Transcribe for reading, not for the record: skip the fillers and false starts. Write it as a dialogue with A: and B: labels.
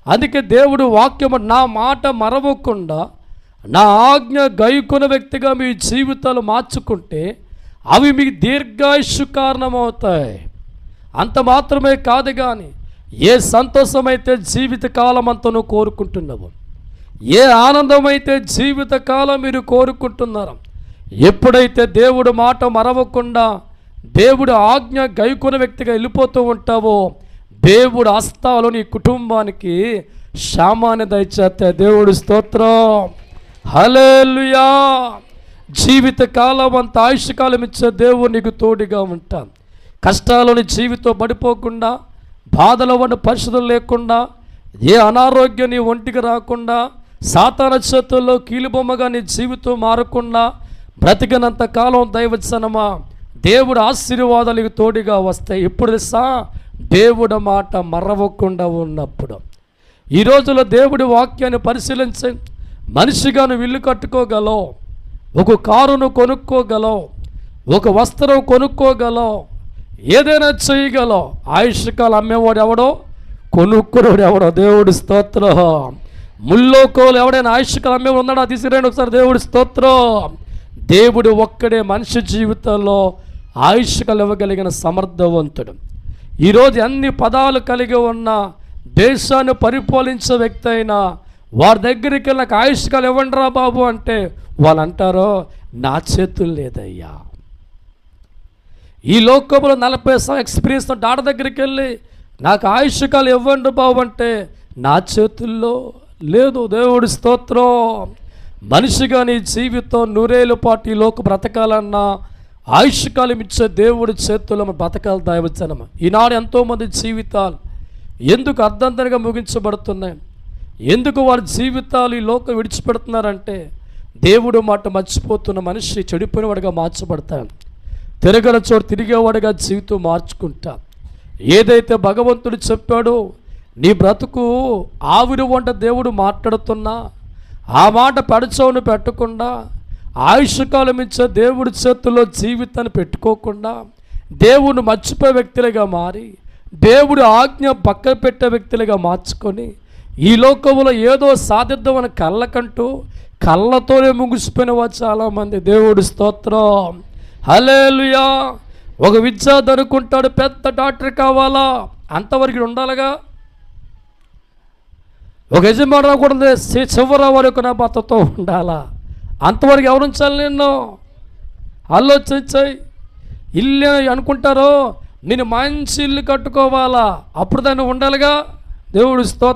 A: అందుకే దేవుడు వాక్యము, నా మాట మరవకుండా నా ఆజ్ఞ గైకొన వ్యక్తిగా మీ జీవితాలు మార్చుకుంటే అవి మీకు దీర్ఘాయుష్షు కారణమవుతాయి. అంత మాత్రమే కాదు, కానీ ఏ సంతోషమైతే జీవితకాలం అంతా నువ్వు కోరుకుంటున్నావు, ఏ ఆనందమైతే జీవితకాలం మీరు కోరుకుంటున్నారో, ఎప్పుడైతే దేవుడు మాట మరవకుండా దేవుడు ఆజ్ఞ గైకొన వ్యక్తిగా వెళ్ళిపోతూ ఉంటావో, దేవుడు హస్తాలు నీ కుటుంబానికి క్షేమాన్ని దయచేస్తే దేవుడు స్తోత్రం. హల్లెలూయా. జీవితకాలం అంత ఆయుష్కాలం ఇచ్చే దేవుడు నీకు తోడుగా ఉంటాను. కష్టాలని జీవితం పడిపోకుండా, బాధల వంటి పరిస్థితులు లేకుండా, ఏ అనారోగ్యం నీ ఒంటికి రాకుండా, సాతాను చేతుల్లో కీలుబొమ్మగా నీ జీవితం మారకుండా బ్రతికినంత కాలం దైవజనమా దేవుడు ఆశీర్వాదాలకు తోడుగా వస్తాయి. ఇప్పుడు తెలుసా, దేవుడు మాట మరవకుండా ఉన్నప్పుడు. ఈ రోజులో దేవుడి వాక్యాన్ని పరిశీలించి మనిషిగా నువ్వు ఇల్లు కట్టుకోగలవు, ఒక కారును కొనుక్కోగలవు, ఒక వస్త్రం కొనుక్కోగలవు, ఏదైనా చేయగలవు. ఆయుష్కాలు అమ్మేవాడు ఎవడో, కొనుక్కునేవాడు ఎవడో. దేవుడి స్తోత్రం. ముల్లోకోలు ఎవడైనా ఆయుష్కాలు అమ్మేవాడు ఉన్నాడా? తీసుకురండి ఒకసారి. దేవుడి స్తోత్రం. దేవుడు ఒక్కడే మనిషి జీవితంలో ఆయుష్కాలు ఇవ్వగలిగిన సమర్థవంతుడు. ఈరోజు అన్ని పదాలు కలిగి ఉన్న దేశాన్ని పరిపాలించే వ్యక్తి అయినా వారి దగ్గరికి నాకు ఆయుష్కాలు ఇవ్వండి రా బాబు అంటే వాళ్ళు అంటారో, నా చేతులు లేదయ్యా. ఈ లోకంలో 40 సంవత్సరాల ఎక్స్పీరియన్స్ డాక్టర్ దగ్గరికి వెళ్ళి నాకు ఆయుష్కాలు ఇవ్వండి బాబు అంటే నా చేతుల్లో లేదు. దేవుడి స్తోత్రం. మనిషిగా నీ జీవితం నూరేళ్ళ పాటు ఈ లోక బ్రతకాలన్నా ఆయుష్కాలం ఇచ్చే దేవుడి చేతుల్లో బ్రతకాలు దైవజనమ. ఈనాడు ఎంతోమంది జీవితాలు ఎందుకు అర్ధంతరంగా ముగించబడుతున్నాయి? ఎందుకు వారి జీవితాలు ఈ లోకం విడిచిపెడుతున్నారంటే దేవుడు మాట మర్చిపోతున్న మనిషి చెడిపోయినవాడిగా మార్చబడతాడు. తిరగల చోటు తిరిగేవాడిగా జీవితం మార్చుకుంటా. ఏదైతే భగవంతుడు చెప్పాడో, నీ బ్రతుకు ఆవిరి వంట దేవుడు మాట్లాడుతున్నా ఆ మాట పెడచవును పెట్టకుండా, ఆయుష్కాలం ఇచ్చే దేవుడి చేతుల్లో జీవితాన్ని పెట్టుకోకుండా, దేవుడు మర్చిపోయే వ్యక్తులుగా మారి, దేవుడు ఆజ్ఞ పక్కన పెట్టే వ్యక్తులుగా మార్చుకొని, ఈ లోకంలో ఏదో సాధిద్దామని కళ్ళకంటూ కళ్ళతోనే ముగిసిపోయినవారు చాలామంది. దేవుడి స్తోత్రం. హల్లెలూయా. ఒక విద్యార్థి అనుకుంటాడు పెద్ద డాక్టర్ కావాలా, అంతవరకు ఉండాలిగా. ఒక యజమాని కూడా చివరి వరకు నా భర్తతో ఉండాలా, అంతవరకు ఎవరు ఉంచాలి నిన్ను? ఆలోచించాయి. ఇల్లు అనుకుంటారో, నేను మంచి ఇల్లు కట్టుకోవాలా, అప్పుడు దాన్ని ఉండాలిగా. దేవుడి స్తోత్రం.